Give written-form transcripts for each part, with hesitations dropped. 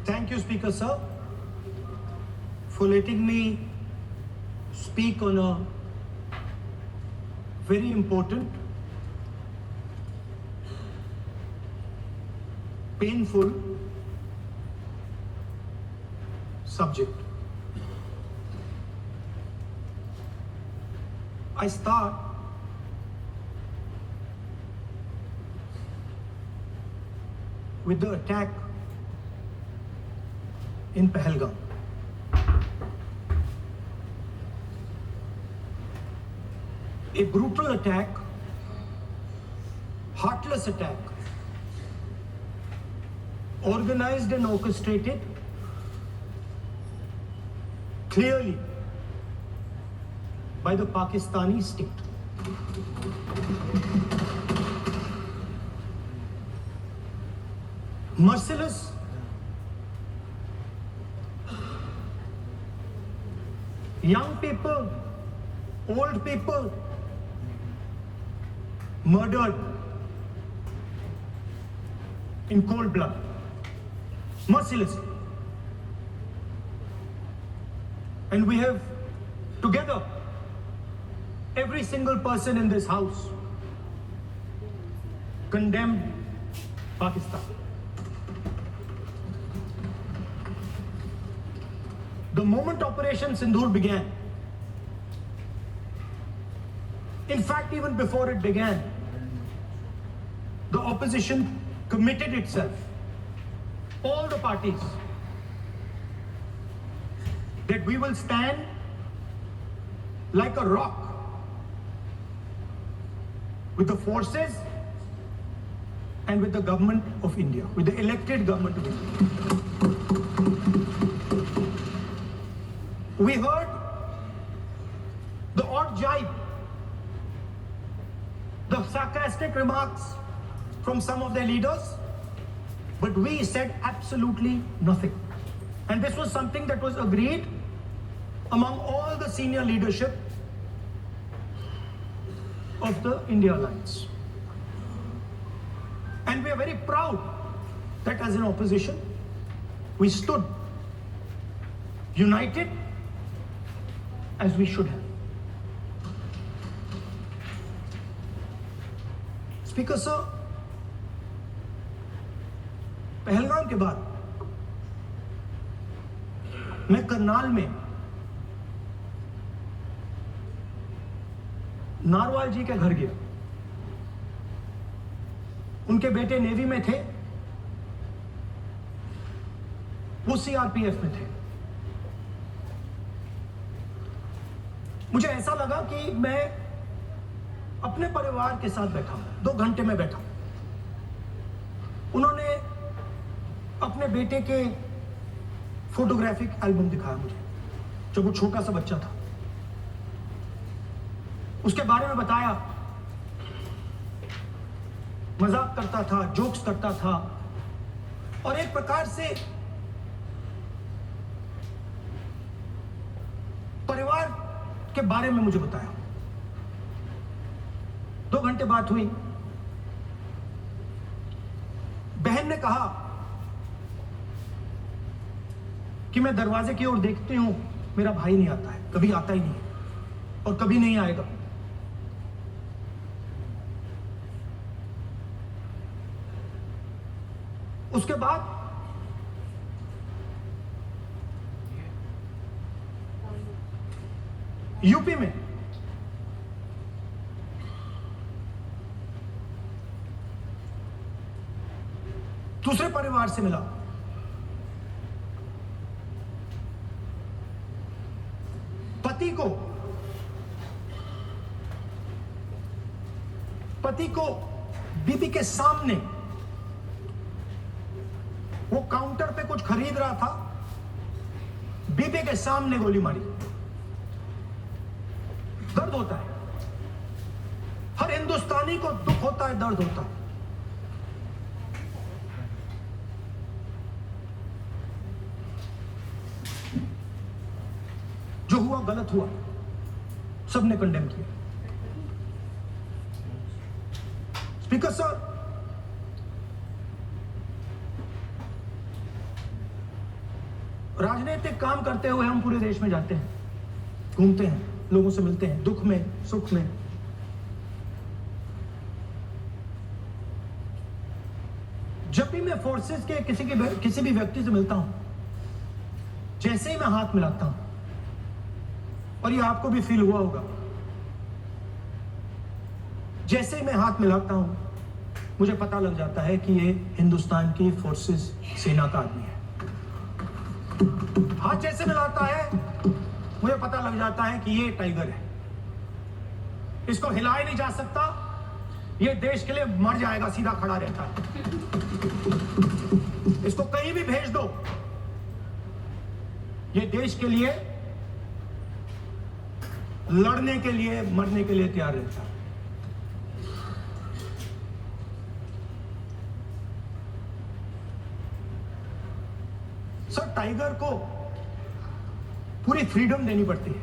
Thank you, Speaker Sir, for letting me speak on a very important, painful subject. I start with the attack in Pahalgam. A brutal attack, heartless attack, organized and orchestrated clearly by the Pakistani state. Merciless, young people, old people murdered in cold blood, mercilessly. And we have together, every single person in this house, condemned Pakistan. The moment Operation Sindoor began, in fact, even before it began, the opposition committed itself, all the parties, that we will stand like a rock with the forces and with the government of India, with the elected government of India. We heard the odd jibe, the sarcastic remarks from some of their leaders, but we said absolutely nothing. And this was something that was agreed among all the senior leadership of the India Alliance. And we are very proud that as an opposition, we stood united as we should have. Speaker Sir, Pahalgam के बाद मैं करनाल में narwhal जी के घर गया। उनके बेटे navy में थे, वो सीआरपीएफ में थे। मुझे ऐसा लगा कि मैं अपने परिवार के साथ बैठा हूं, 2 घंटे में बैठा। उन्होंने अपने बेटे के फोटोग्राफिक एल्बम दिखाया मुझे, जब वो छोटा सा बच्चा था। उसके बारे में बताया, मजाक करता था, जोक्स करता था, और एक प्रकार से परिवार के बारे में मुझे बताया। 2 घंटे बात हुई। बहन ने कहा कि मैं दरवाजे की ओर देखती हूं, मेरा भाई नहीं आता है, कभी आता ही नहीं है और कभी नहीं आएगा। उसके बाद यूपी में दूसरे परिवार से मिला। पति को बीबी के सामने, वो काउंटर पे कुछ खरीद रहा था, बीबी के सामने गोली मारी। दर्द होता है, हर हिंदुस्तानी को दुख होता है, दर्द होता है। जो हुआ गलत हुआ, सबने कंडेम किया। स्पीकर सर, राजनीतिक काम करते हुए हम पूरे देश में जाते हैं, घूमते हैं, लोगों से मिलते हैं, दुख में सुख में। जब भी मैं फोर्सेस के किसी भी व्यक्ति से मिलता हूं, जैसे ही मैं हाथ मिलाता हूं, और ये आपको भी फील हुआ होगा, जैसे ही मैं हाथ मिलाता हूं मुझे पता लग जाता है कि ये हिंदुस्तान की फोर्सेस सेना का आदमी है। हाथ जैसे मिलाता है मुझे पता लग जाता है कि ये टाइगर है, इसको हिलाया नहीं जा सकता, ये देश के लिए मर जाएगा, सीधा खड़ा रहता है। इसको कहीं भी भेज दो, ये देश के लिए लड़ने के लिए, मरने के लिए तैयार रहता है। सर, टाइगर को पूरी फ्रीडम देनी पड़ती है।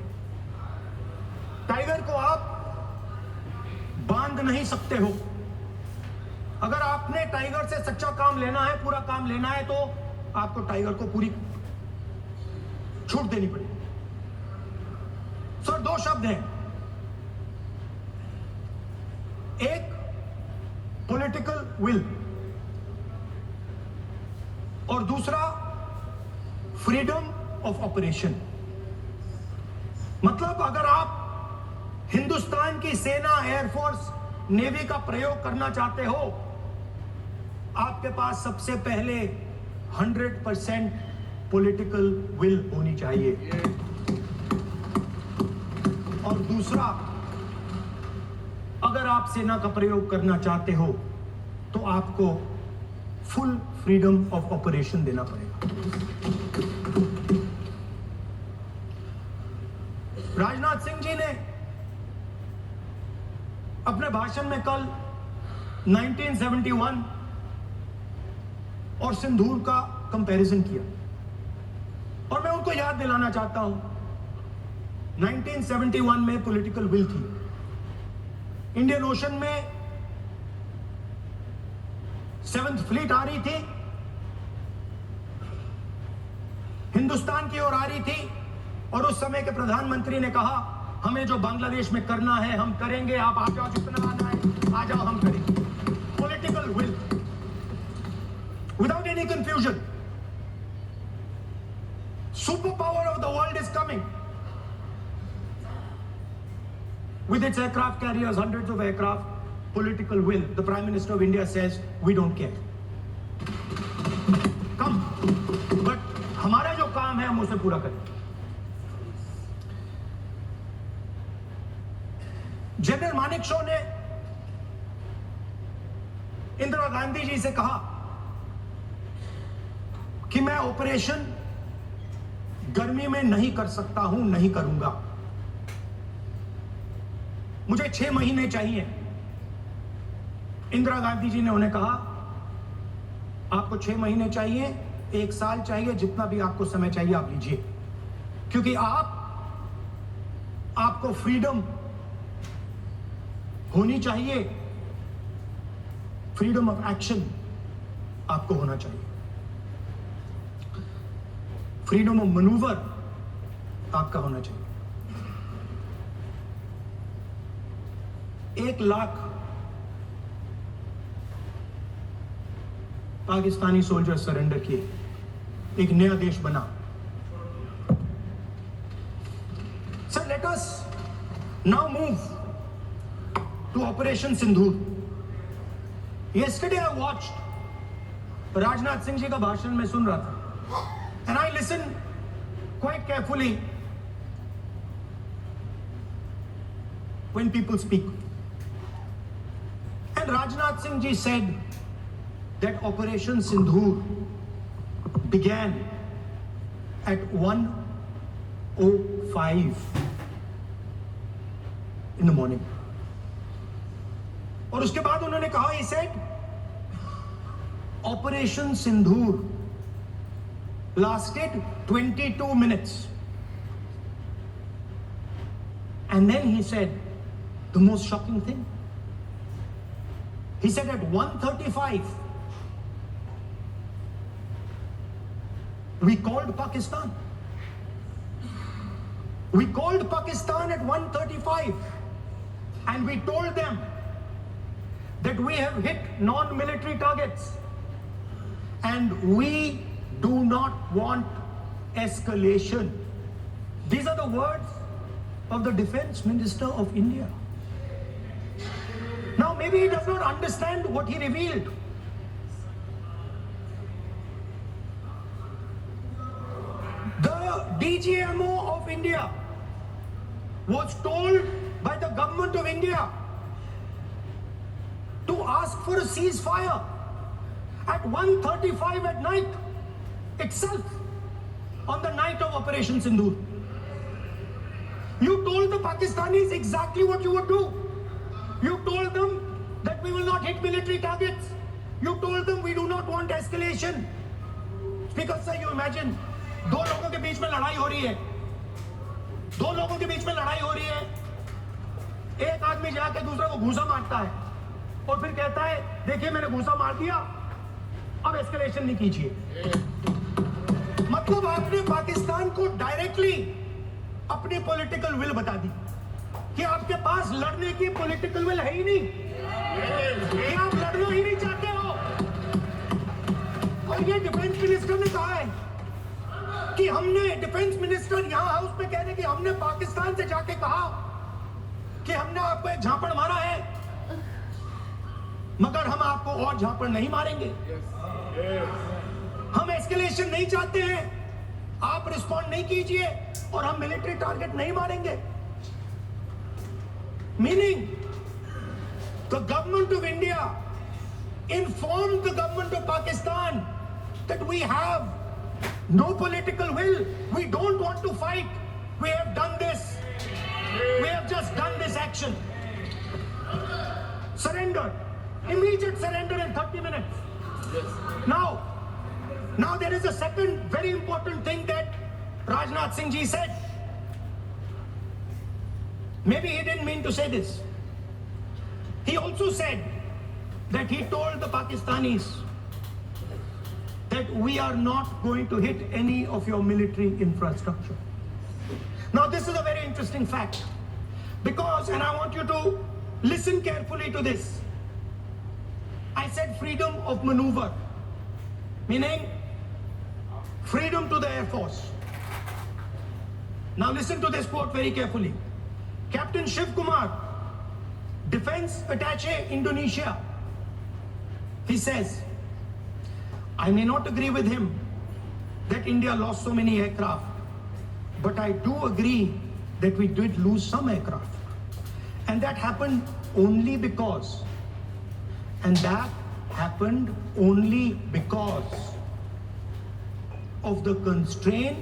टाइगर को आप बांध नहीं सकते हो। अगर आपने टाइगर से सच्चा काम लेना है, पूरा काम लेना है, तो आपको टाइगर को पूरी छूट देनी पड़ेगी। सर, दो शब्द हैं, एक पॉलिटिकल विल और दूसरा फ्रीडम ऑफ ऑपरेशन। मतलब अगर आप हिंदुस्तान की सेना, एयरफोर्स, नेवी का प्रयोग करना चाहते हो, आपके पास सबसे पहले 100% पॉलिटिकल विल होनी चाहिए। और दूसरा, अगर आप सेना का प्रयोग करना चाहते हो तो आपको फुल फ्रीडम ऑफ ऑपरेशन देना पड़ेगा। राजनाथ सिंह जी ने अपने भाषण में कल 1971 और सिंदूर का कंपैरिजन किया, और मैं उनको याद दिलाना चाहता हूं, 1971 में पॉलिटिकल विल थी। इंडियन ओशन में 7th फ्लीट आ रही थी, हिंदुस्तान की ओर आ रही थी, और उस समय के प्रधानमंत्री ने कहा, हमें जो बांग्लादेश में करना है हम करेंगे, आप आ जाओ, जितना आना है आ जाओ, हम करेंगे। Political will without any confusion. Super power of the world is coming with its aircraft carriers, hundreds of aircraft. Political will. The Prime Minister of India says, we don't care. Come. But हमारा जो काम है हम उसे पूरा करें। General Manekshaw ने इंदिरा गांधी जी से कहा कि मैं ऑपरेशन गर्मी में नहीं कर सकता हूं, नहीं करूंगा, मुझे 6 महीने चाहिए। इंदिरा गांधी जी ने उन्हें कहा, आपको 6 महीने चाहिए, 1 साल चाहिए, जितना भी आपको समय चाहिए आप लीजिए, क्योंकि आपको फ्रीडम होनी चाहिए, फ्रीडम ऑफ एक्शन आपको होना चाहिए, फ्रीडम ऑफ मैनूवर आपका होना चाहिए। 1 लाख पाकिस्तानी सोल्जर सरेंडर किए, एक नया देश बना। Sir, let us now move to operation Sindoor. Yesterday I watched, Rajnath Singh ji का भाषण में सुन रहा था, and I listen quite carefully when people speak. And Rajnath Singh ji said that Operation Sindoor began at 1:05 in the morning. और उसके बाद उन्होंने कहा, he said Operation Sindoor lasted 22 minutes. And then he said the most shocking thing. He said at 1:35 we called Pakistan. We called Pakistan at 1:35 and we told them that we have hit non-military targets and we do not want escalation. These are the words of the Defense Minister of India. Now maybe he does not understand what he revealed. The DGMO of India was told by the government of India to ask for a ceasefire at 1:35 at night itself, on the night of Operation Sindoor. You told the Pakistanis exactly what you would do. You told them that we will not hit military targets. You told them we do not want escalation. Speaker sir, you imagine, दो लोगों के बीच में लड़ाई हो रही है, दो लोगों के बीच में लड़ाई हो रही है, एक आदमी जाके दूसरे को घूसा मारता है और फिर कहता है देखिए मैंने घूसा मार दिया, अब एस्केलेशन नहीं कीजिए। मतलब आपने पाकिस्तान को डायरेक्टली अपनी पॉलिटिकल विल बता दी कि आपके पास लड़ने की पॉलिटिकल विल है ही नहीं, कि आप लड़ना ही नहीं चाहते हो। और ये डिफेंस मिनिस्टर ने कहा है कि हमने, डिफेंस मिनिस्टर यहां हाउस में कह रहे कि हमने पाकिस्तान से जाके कहा कि हमने आपको एक झापड़ मारा है मगर हम आपको और झापड़ नहीं मारेंगे। हम एस्केलेशन नहीं चाहते हैं, आप रिस्पॉन्ड नहीं कीजिए और हम मिलिट्री टारगेट नहीं मारेंगे। Meaning the government of India informed the government of Pakistan that we have no political will, we don't want to fight, we have done this, we have just done this action. Surrender, immediate surrender in 30 minutes. Now there is a second very important thing that Rajnath Singh ji said. Maybe he didn't mean to say this. He also said that he told the Pakistanis that we are not going to hit any of your military infrastructure. Now this is a very interesting fact because, and I want you to listen carefully to this, I said freedom of maneuver, meaning freedom to the Air Force. Now listen to this quote very carefully. Captain Shiv Kumar, Defense Attaché Indonesia, he says, I may not agree with him that India lost so many aircraft, but I do agree that we did lose some aircraft. And that happened only because, of the constraint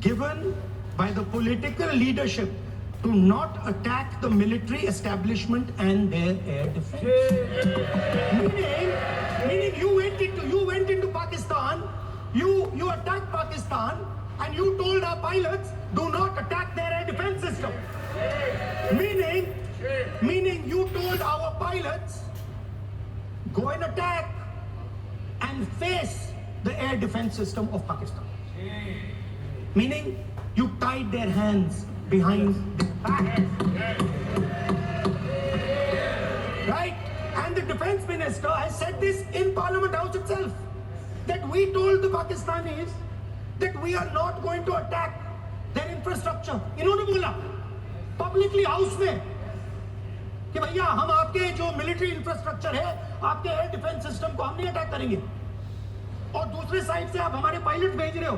given by the political leadership to not attack the military establishment and their air defense. Meaning you went into Pakistan, you attacked Pakistan, and you told our pilots, do not attack their air defense system. Meaning you told our pilots, go and attack and face the air defense system of Pakistan. Meaning you tied their hands behind their back. Right? And the defense minister has said this in Parliament House itself, that we told the Pakistanis that we are not going to attack their infrastructure. इन्होंने बोला publicly house में कि भैया हम आपके जो military infrastructure है, आपके एयर डिफेंस सिस्टम को हम नहीं अटैक करेंगे, और दूसरे साइड से आप हमारे पायलट भेज रहे हो,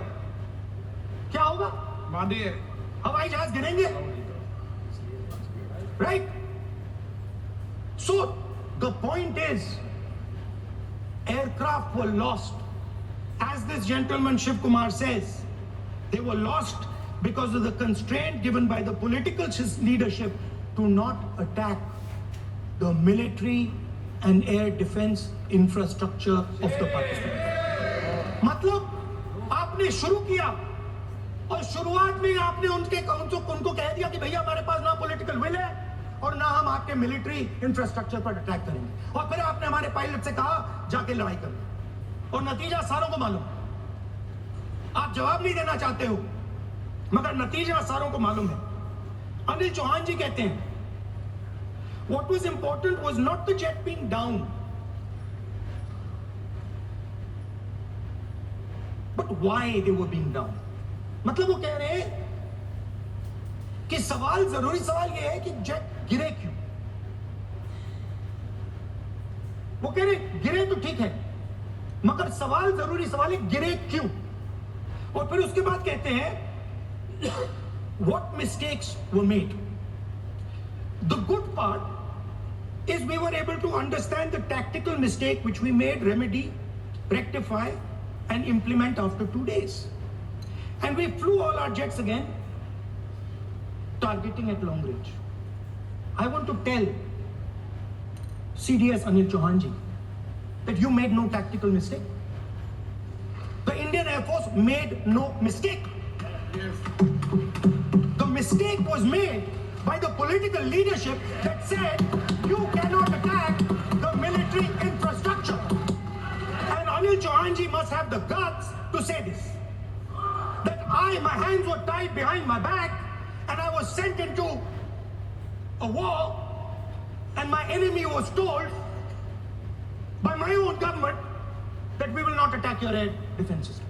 क्या होगा? मानिए हवाई जहाज गिरेंगे, right? So the point is, aircraft were lost, as this gentleman Shiv Kumar says, they were lost because of the constraint given by the political leadership to not attack the military and air defense infrastructure of the Pakistan. मतलब आपने शुरू किया और शुरुआत में आपने उनको कह दिया कि भैया हमारे पास ना पॉलिटिकल विल है और ना हम आपके मिलिट्री इंफ्रास्ट्रक्चर पर अटैक करेंगे, और फिर आपने हमारे पायलट से कहा जाके लड़ाई करो, और नतीजा सारों को मालूम। जवाब नहीं देना चाहते हो, मगर नतीजा सारों को मालूम है। अनिल चौहान जी कहते हैं, what was important was not the jet being down, but why they were being down. मतलब वो कह रहे हैं कि जरूरी सवाल ये है कि जेट गिरे क्यों। वो कह रहे गिरे तो ठीक है, मगर जरूरी सवाल है गिरे क्यों। और फिर उसके बाद कहते हैं what mistakes were made. The good part is we were able to understand the tactical mistake which we made, remedy, rectify and implement after 2 days. And we flew all our jets again, targeting at long range. I want to tell CDS Anil Chauhan ji that you made no tactical mistake. The Indian Air Force made no mistake. The mistake was made by the political leadership that said you cannot attack the military infrastructure. And Anil Chauhan ji must have the guts to say this. That my hands were tied behind my back and I was sent into a war and my enemy was told by my own government that we will not attack your air defense system.